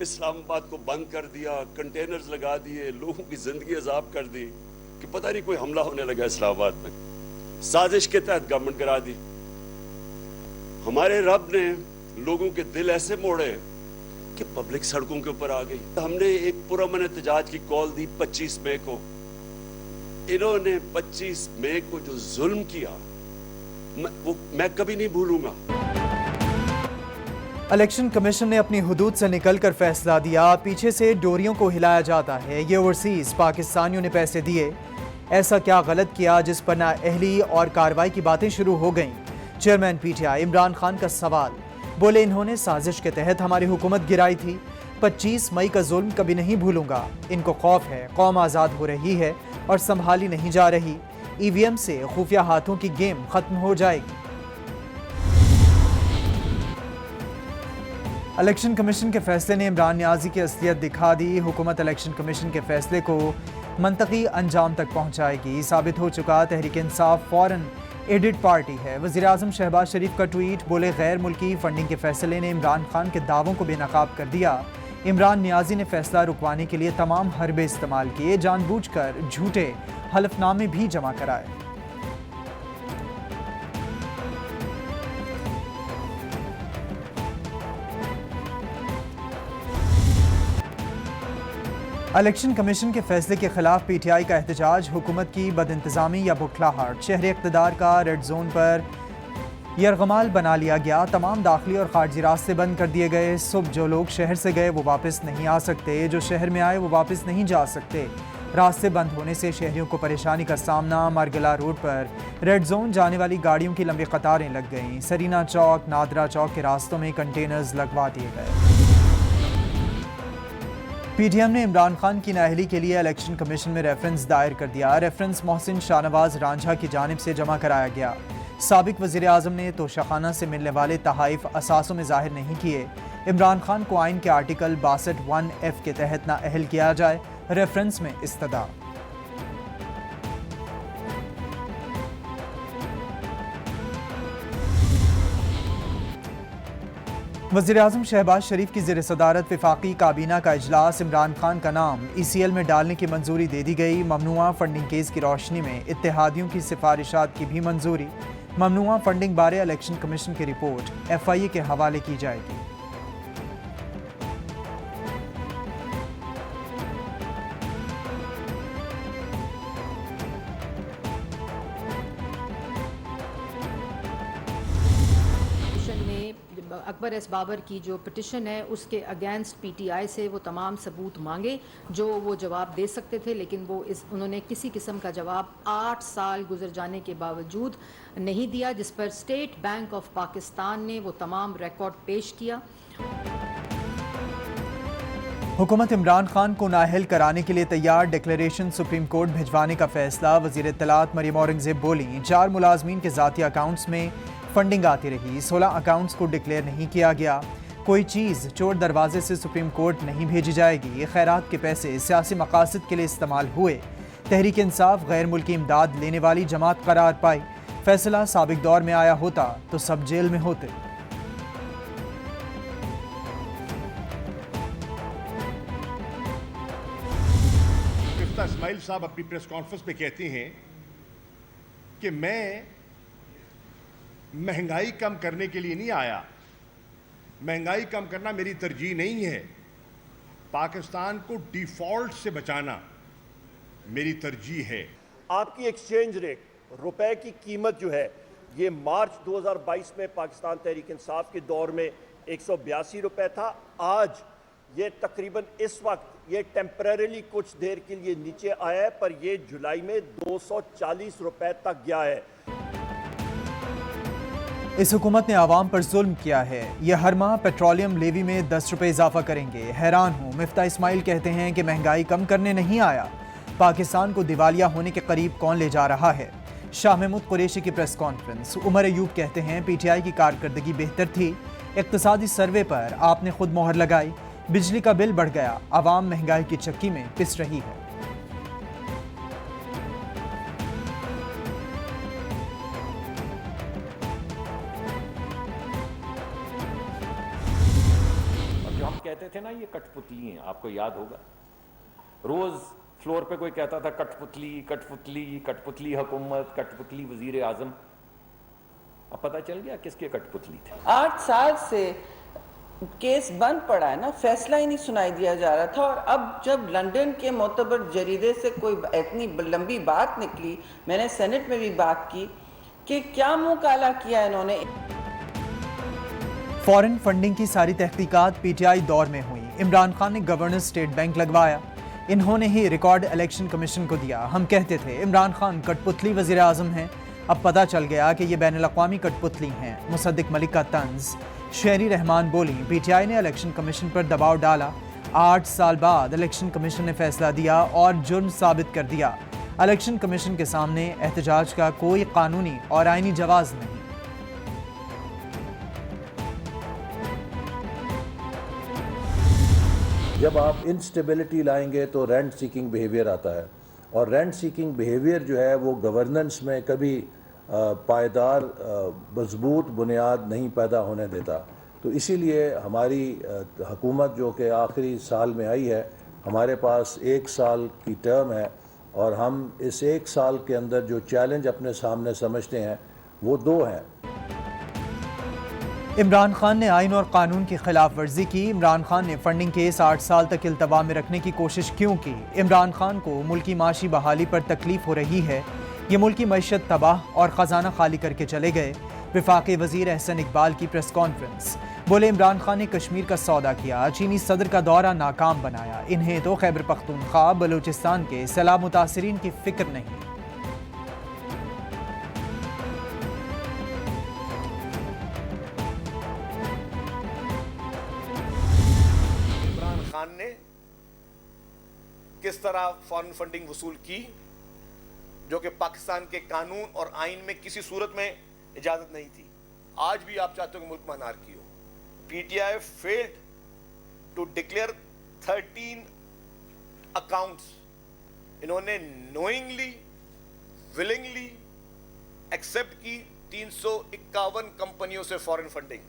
اسلام آباد کو بند کر دیا، کنٹینرز لگا دیے، لوگوں کی زندگی عذاب کر دی کہ پتہ نہیں کوئی حملہ ہونے لگا اسلام آباد میں، سازش کے تحت گورنمنٹ کرا دی۔ ہمارے رب نے لوگوں کے دل ایسے موڑے کہ پبلک سڑکوں کے اوپر آ گئی۔ ہم نے ایک پرامن احتجاج کی کال دی 25 مئی کو، انہوں نے 25 مئی کو جو ظلم کیا وہ میں کبھی نہیں بھولوں گا۔ الیکشن کمیشن نے اپنی حدود سے نکل کر فیصلہ دیا، پیچھے سے ڈوریوں کو ہلایا جاتا ہے، یہ اوورسیز پاکستانیوں نے پیسے دیے، ایسا کیا غلط کیا جس پر نااہلی اور کارروائی کی باتیں شروع ہو گئیں؟ چیئرمین پی ٹی آئی عمران خان کا سوال، بولے انہوں نے سازش کے تحت ہماری حکومت گرائی تھی، 25 مئی کا ظلم کبھی نہیں بھولوں گا، ان کو خوف ہے قوم آزاد ہو رہی ہے اور سنبھالی نہیں جا رہی، ای وی ایم سے خفیہ ہاتھوں کی گیم ختم ہو جائے گی۔ الیکشن کمیشن کے فیصلے نے عمران نیازی کی اصلیت دکھا دی، حکومت الیکشن کمیشن کے فیصلے کو منطقی انجام تک پہنچائے گی، ثابت ہو چکا تحریک انصاف فوراً ایڈٹ پارٹی ہے۔ وزیراعظم شہباز شریف کا ٹویٹ، بولے غیر ملکی فنڈنگ کے فیصلے نے عمران خان کے دعووں کو بے نقاب کر دیا، عمران نیازی نے فیصلہ رکوانے کے لیے تمام حربے استعمال کیے، جان بوجھ کر جھوٹے حلف نامے بھی جمع کرائے۔ الیکشن کمیشن کے فیصلے کے خلاف پی ٹی آئی کا احتجاج، حکومت کی بد انتظامی یا بکھلاہٹ، شہر اقتدار کا ریڈ زون پر یرغمال بنا لیا گیا، تمام داخلی اور خارجی راستے بند کر دیے گئے، صبح جو لوگ شہر سے گئے وہ واپس نہیں آ سکتے، جو شہر میں آئے وہ واپس نہیں جا سکتے، راستے بند ہونے سے شہریوں کو پریشانی کا سامنا، مرگلا روڈ پر ریڈ زون جانے والی گاڑیوں کی لمبی قطاریں لگ گئیں، سرینا چوک، نادرا چوک کے راستوں میں کنٹینرز لگوا دیے گئے۔ پی ٹی ایم نے عمران خان کی نااہلی کے لیے الیکشن کمیشن میں ریفرنس دائر کر دیا، ریفرنس محسن شاہنواز رانجھا کی جانب سے جمع کرایا گیا، سابق وزیر اعظم نے توشیخانہ سے ملنے والے تحائف اثاثوں میں ظاہر نہیں کیے، عمران خان کو آئین کے آرٹیکل 62(1)(f) کے تحت نااہل کیا جائے، ریفرنس میں استدعا۔ وزیراعظم شہباز شریف کی زیر صدارت وفاقی کابینہ کا اجلاس، عمران خان کا نام ای سی ایل میں ڈالنے کی منظوری دے دی گئی، ممنوعہ فنڈنگ کیس کی روشنی میں اتحادیوں کی سفارشات کی بھی منظوری، ممنوعہ فنڈنگ بارے الیکشن کمیشن کی رپورٹ ایف آئی اے کے حوالے کی جائے گی۔ اکبر ایس بابر کی جو پٹیشن ہے اس کے اگینسٹ پی ٹی آئی سے وہ تمام ثبوت مانگے جو وہ جواب دے سکتے تھے، لیکن وہ انہوں نے کسی قسم کا جواب 8 سال گزر جانے کے باوجود نہیں دیا، جس پر اسٹیٹ بینک آف پاکستان نے وہ تمام ریکارڈ پیش کیا۔ حکومت عمران خان کو نااہل کرانے کے لیے تیار، ڈکلیریشن سپریم کورٹ بھجوانے کا فیصلہ، وزیر اطلاعات مریم اورنگزیب بولیں 4 ملازمین کے ذاتی اکاؤنٹس میں فنڈنگ آتی رہی، 16 اکاؤنٹس کو ڈکلیئر نہیں کیا گیا، کوئی چیز چور دروازے سے سپریم کورٹ نہیں بھیجی جائے گی، خیرات کے پیسے سیاسی مقاصد کے لیے استعمال ہوئے، تحریک انصاف غیر ملکی امداد لینے والی جماعت قرار پائی، فیصلہ سابق دور میں آیا ہوتا تو سب جیل میں ہوتے۔ اسماعیل صاحب اپنی پریس کانفرنس میں کہتے ہیں کہ میں مہنگائی کم کرنے کے لیے نہیں آیا، مہنگائی کم کرنا میری ترجیح نہیں ہے، پاکستان کو ڈیفالٹ سے بچانا میری ترجیح ہے۔ آپ کی ایکسچینج ریٹ، روپے کی قیمت جو ہے یہ مارچ 2022 میں پاکستان تحریک انصاف کے دور میں 182 روپے تھا، آج یہ تقریباً اس وقت یہ ٹیمپریریلی کچھ دیر کے لیے نیچے آیا ہے، پر یہ جولائی میں 240 روپے تک گیا ہے۔ اس حکومت نے عوام پر ظلم کیا ہے، یہ ہر ماہ پیٹرولیم لیوی میں 10 روپے اضافہ کریں گے، حیران ہوں، مفتاح اسماعیل کہتے ہیں کہ مہنگائی کم کرنے نہیں آیا، پاکستان کو دیوالیہ ہونے کے قریب کون لے جا رہا ہے؟ شاہ محمود قریشی کی پریس کانفرنس، عمر ایوب کہتے ہیں پی ٹی آئی کی کارکردگی بہتر تھی، اقتصادی سروے پر آپ نے خود مہر لگائی، بجلی کا بل بڑھ گیا، عوام مہنگائی کی چکی میں پس رہی ہے۔ کہتے تھے نا یہ کٹ پتلی ہیں, آپ کو یاد ہوگا, روز فلور پہ کوئی کہتا تھا کٹ پتلی کٹ پتلی کٹ پتلی حکومت, کٹ پتلی وزیر اعظم. اب پتہ چل گیا کس کے کٹ پتلی تھے. 8 سال سے کیس بند پڑا ہے نا, فیصلہ ہی نہیں سنائی دیا جا رہا تھا. اور اب جب لندن کے معتبر جریدے سے کوئی اتنی لمبی بات نکلی, میں نے سینٹ میں بھی بات کی کہ کیا منہ کالا کیا انہوں نے. فورن فنڈنگ کی ساری تحقیقات پی ٹی آئی دور میں ہوئی. عمران خان نے گورنر اسٹیٹ بینک لگوایا, انہوں نے ہی ریکارڈ الیکشن کمیشن کو دیا. ہم کہتے تھے عمران خان کٹ پتلی وزیر اعظم ہیں, اب پتہ چل گیا کہ یہ بین الاقوامی کٹ پتلی ہیں. مصدق ملک کا طنز. شہری رحمان بولی پی ٹی آئی نے الیکشن کمیشن پر دباؤ ڈالا, 8 سال بعد الیکشن کمیشن نے فیصلہ دیا اور جرم ثابت کر دیا. الیکشن کمیشن کے سامنے احتجاج کا کوئی قانونی اور آئینی جواز نہیں. جب آپ انسٹیبلٹی لائیں گے تو رینٹ سیکنگ بیہیویئر آتا ہے, اور رینٹ سیکنگ بیہیویئر جو ہے وہ گورننس میں کبھی پائیدار مضبوط بنیاد نہیں پیدا ہونے دیتا. تو اسی لیے ہماری حکومت جو کہ آخری سال میں آئی ہے, ہمارے پاس 1 سال کی ٹرم ہے, اور ہم اس 1 سال کے اندر جو چیلنج اپنے سامنے سمجھتے ہیں وہ 2 ہیں. عمران خان نے آئین اور قانون کی خلاف ورزی کی. عمران خان نے فنڈنگ کیس 8 سال تک التوا میں رکھنے کی کوشش کیوں کی؟ عمران خان کو ملکی معاشی بحالی پر تکلیف ہو رہی ہے, یہ ملکی معیشت تباہ اور خزانہ خالی کر کے چلے گئے. وفاقی وزیر احسن اقبال کی پریس کانفرنس. بولے عمران خان نے کشمیر کا سودا کیا, چینی صدر کا دورہ ناکام بنایا, انہیں تو خیبر پختونخوا بلوچستان کے سیلاب متاثرین کی فکر نہیں. عمران خان نے کس طرح فارن فنڈنگ وصول کی, جو کہ پاکستان کے قانون اور آئین میں کسی صورت میں اجازت نہیں تھی. آج بھی آپ چاہتے ہو کہ ملک میں انارکی ہو. P T I failed to declare 13 accounts. انہوں نے نوئنگلی ولنگلی ایکسپٹ کی 351 کمپنیوں سے فارن فنڈنگ.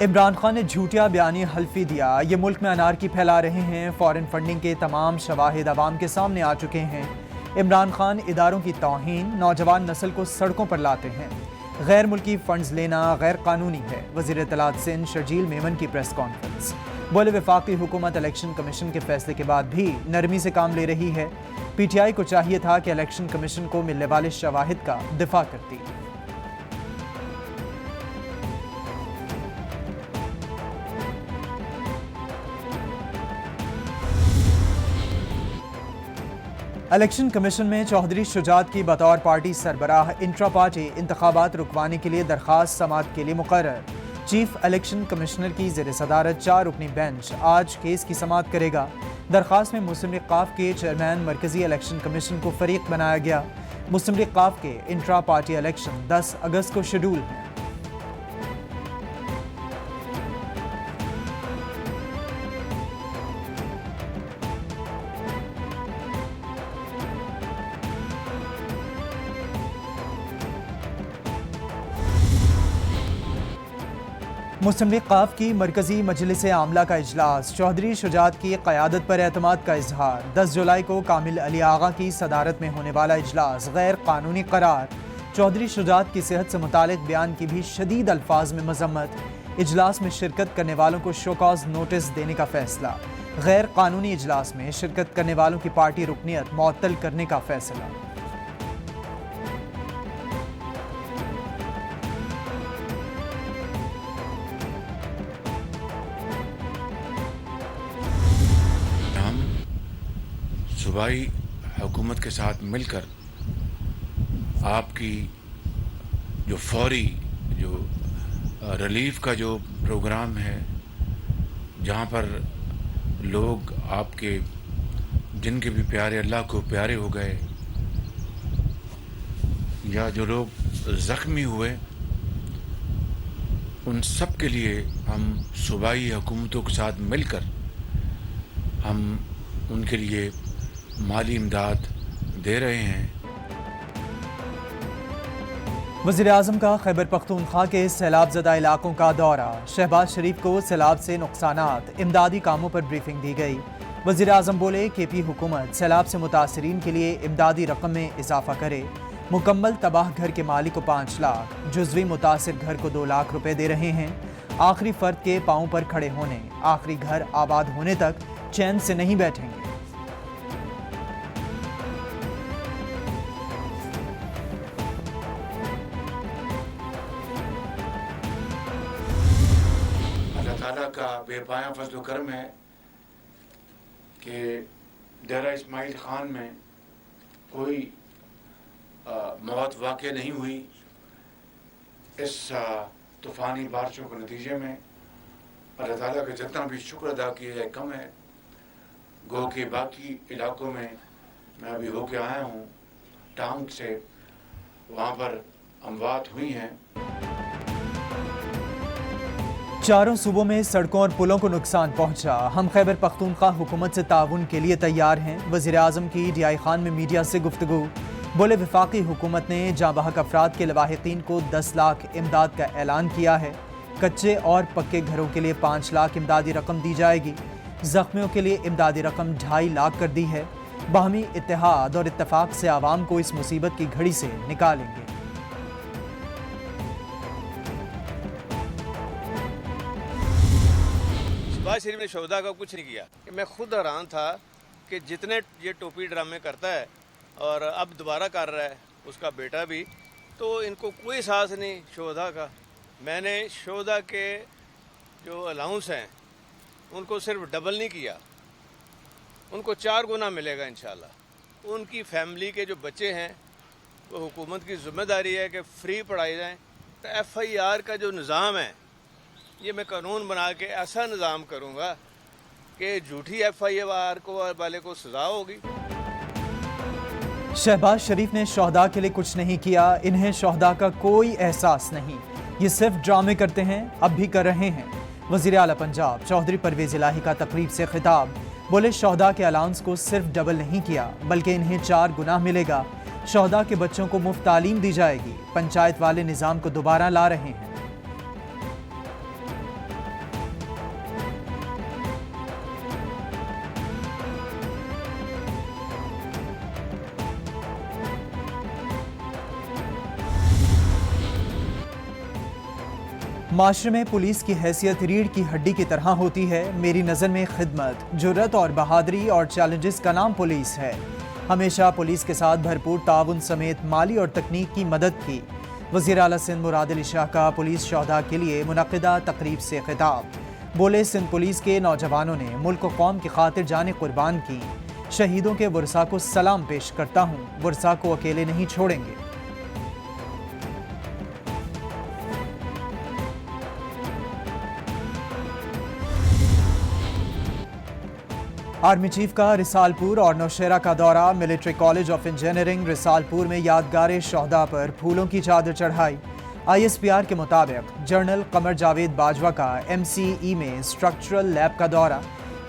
عمران خان نے جھوٹیا بیانی حلفی دیا, یہ ملک میں انارکی پھیلا رہے ہیں. فارن فنڈنگ کے تمام شواہد عوام کے سامنے آ چکے ہیں. عمران خان اداروں کی توہین, نوجوان نسل کو سڑکوں پر لاتے ہیں. غیر ملکی فنڈز لینا غیر قانونی ہے. وزیر اطلاعات سندھ شرجیل میمن کی پریس کانفرنس. بولے وفاقی حکومت الیکشن کمیشن کے فیصلے کے بعد بھی نرمی سے کام لے رہی ہے. پی ٹی آئی کو چاہیے تھا کہ الیکشن کمیشن کو ملنے والے شواہد کا دفاع کرتی. الیکشن کمیشن میں چودھری شجاعت کی بطور پارٹی سربراہ انٹرا پارٹی انتخابات رکوانے کے لیے درخواست سماعت کے لیے مقرر. چیف الیکشن کمشنر کی زیر صدارت 4 رکنی بینچ آج کیس کی سماعت کرے گا. درخواست میں مسلم لیگ ق کے چیئرمین مرکزی الیکشن کمیشن کو فریق بنایا گیا. مسلم لیگ ق کے انٹرا پارٹی الیکشن 10 اگست کو شیڈول ہیں. مسلم لیگ ق کی مرکزی مجلس عاملہ کا اجلاس. چودھری شجاعت کی قیادت پر اعتماد کا اظہار. 10 جولائی کو کامل علی آغا کی صدارت میں ہونے والا اجلاس غیر قانونی قرار. چودھری شجاعت کی صحت سے متعلق بیان کی بھی شدید الفاظ میں مذمت. اجلاس میں شرکت کرنے والوں کو شو کاز نوٹس دینے کا فیصلہ. غیر قانونی اجلاس میں شرکت کرنے والوں کی پارٹی رکنیت معطل کرنے کا فیصلہ. صوبائی حکومت کے ساتھ مل کر آپ کی جو فوری جو ریلیف کا جو پروگرام ہے، جہاں پر لوگ آپ کے جن کے بھی پیارے اللہ کو پیارے ہو گئے یا جو لوگ زخمی ہوئے، ان سب کے لیے ہم صوبائی حکومتوں کے ساتھ مل کر ہم ان کے لیے مالی امداد دے رہے ہیں. وزیر اعظم کا خیبر پختونخوا کے سیلاب زدہ علاقوں کا دورہ، شہباز شریف کو سیلاب سے نقصانات، امدادی کاموں پر بریفنگ دی گئی۔ وزیر اعظم بولے کہ پی حکومت سیلاب سے متاثرین کے لیے امدادی رقم میں اضافہ کرے۔ مکمل تباہ گھر کے مالک کو 5 لاکھ، جزوی متاثر گھر کو 2 لاکھ روپے دے رہے ہیں۔ آخری فرد کے پاؤں پر کھڑے ہونے، آخری گھر آباد ہونے تک چین سے نہیں بیٹھیں گے۔ اللہ تعالیٰ کا بے پایاں فضل و کرم ہے کہ ڈیرہ اسماعیل خان میں کوئی موت واقع نہیں ہوئی اس طوفانی بارشوں کے نتیجے میں۔ اللہ تعالیٰ کا جتنا بھی شکر ادا کیا جائے کم ہے۔ گو کے باقی علاقوں میں میں ابھی ہو کے آیا ہوں ٹانگ سے، وہاں پر اموات ہوئی ہیں۔ چاروں صوبوں میں سڑکوں اور پلوں کو نقصان پہنچا، ہم خیبر پختونخوا حکومت سے تعاون کے لیے تیار ہیں۔ وزیر اعظم کی ڈی آئی خان میں میڈیا سے گفتگو، بولے وفاقی حکومت نے جاں بحق افراد کے لواحقین کو 10 لاکھ امداد کا اعلان کیا ہے۔ کچے اور پکے گھروں کے لیے 5 لاکھ امدادی رقم دی جائے گی۔ زخمیوں کے لیے امدادی رقم 2.5 لاکھ کر دی ہے۔ باہمی اتحاد اور اتفاق سے عوام کو اس مصیبت کی گھڑی سے نکالیں گے۔ شہباز شریف نے شہداء کا کچھ نہیں کیا۔ میں خود حیران تھا کہ جتنے یہ ٹوپی ڈرامے کرتا ہے اور اب دوبارہ کر رہا ہے اس کا بیٹا بھی، تو ان کو کوئی احساس نہیں شہداء کا۔ میں نے شہداء کے جو الاؤنس ہیں ان کو صرف ڈبل نہیں کیا، ان کو 4 گنا ملے گا انشاءاللہ۔ ان کی فیملی کے جو بچے ہیں وہ حکومت کی ذمہ داری ہے کہ فری پڑھائے جائیں۔ تو ایف آئی آر کا جو نظام ہے یہ میں قانون بنا کے ایسا نظام کروں گا کہ جھوٹی ایف آئی آر کو والے کو سزا ہوگی۔ شہباز شریف نے شہداء کے لیے کچھ نہیں کیا، انہیں شہداء کا کوئی احساس نہیں، یہ صرف ڈرامے کرتے ہیں، اب بھی کر رہے ہیں۔ وزیر اعلیٰ پنجاب چودھری پرویز الہی کا تقریب سے خطاب، بولے شہداء کے الاؤنس کو صرف ڈبل نہیں کیا بلکہ انہیں 4 گنا ملے گا۔ شہداء کے بچوں کو مفت تعلیم دی جائے گی، پنچایت والے نظام کو دوبارہ لا رہے ہیں۔ معاشرے میں پولیس کی حیثیت ریڑھ کی ہڈی کی طرح ہوتی ہے۔ میری نظر میں خدمت، جرأت اور بہادری اور چیلنجز کا نام پولیس ہے۔ ہمیشہ پولیس کے ساتھ بھرپور تعاون سمیت مالی اور تکنیکی مدد کی۔ وزیر اعلیٰ سندھ مراد علی شاہ کا پولیس شہداء کے لیے منعقدہ تقریب سے خطاب، بولے سندھ پولیس کے نوجوانوں نے ملک و قوم کی خاطر جانیں قربان کی۔ شہیدوں کے ورثاء کو سلام پیش کرتا ہوں، ورثاء کو اکیلے نہیں چھوڑیں گے۔ آرمی چیف کا رسالپور اور نوشیرہ کا دورہ، military college of engineering Risalpur میں یادگار شہداء پر پھولوں کی چادر چڑھائی۔ آئی ایس پی آر کے مطابق جنرل قمر جاوید باجوہ کا ایم سی ای میں اسٹرکچرل لیب کا دورہ،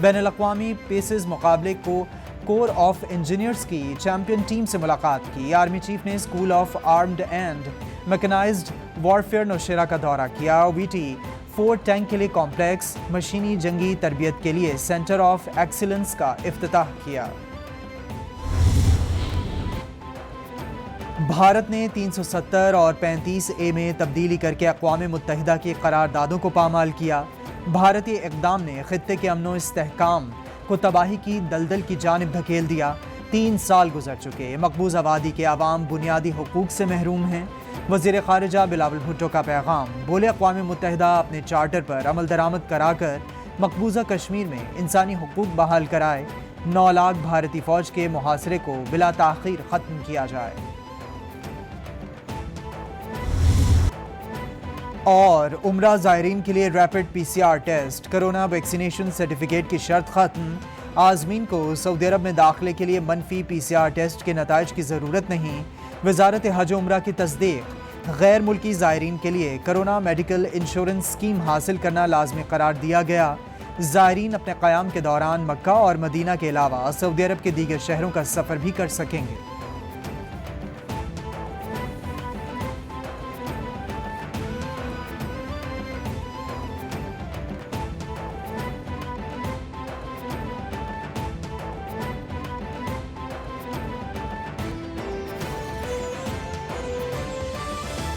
بین الاقوامی پیسز مقابلے کو کور آف انجینئرز کی چیمپئن ٹیم سے ملاقات کی۔ آرمی چیف نے school of armed and mechanized warfare Nowshera کا دورہ کیا۔ وی ٹی 4 ٹینک کے لیے کمپلیکس، مشینی جنگی تربیت کے لیے سینٹر آف ایکسیلنس کا افتتاح کیا۔ بھارت نے 370 اور 35A میں تبدیلی کر کے اقوام متحدہ کی قراردادوں کو پامال کیا۔ بھارتی اقدام نے خطے کے امن و استحکام کو تباہی کی دلدل کی جانب دھکیل دیا۔ 3 سال گزر چکے، مقبوض آبادی کے عوام بنیادی حقوق سے محروم ہیں۔ وزیر خارجہ بلاول بھٹو کا پیغام، بولے اقوام متحدہ اپنے چارٹر پر عمل درآمد کرا کر مقبوضہ کشمیر میں انسانی حقوق بحال کرائے۔ 9 لاکھ بھارتی فوج کے محاصرے کو بلا تاخیر ختم کیا جائے۔ اور عمرہ زائرین کے لیے rapid P C R test, corona vaccination certificate کی شرط ختم۔ عازمین کو سعودی عرب میں داخلے کے لیے منفی پی سی آر ٹیسٹ کے نتائج کی ضرورت نہیں۔ وزارت حج و عمرہ کی تصدیق، غیر ملکی زائرین کے لیے کرونا میڈیکل انشورنس اسکیم حاصل کرنا لازمی قرار دیا گیا۔ زائرین اپنے قیام کے دوران مکہ اور مدینہ کے علاوہ سعودی عرب کے دیگر شہروں کا سفر بھی کر سکیں گے۔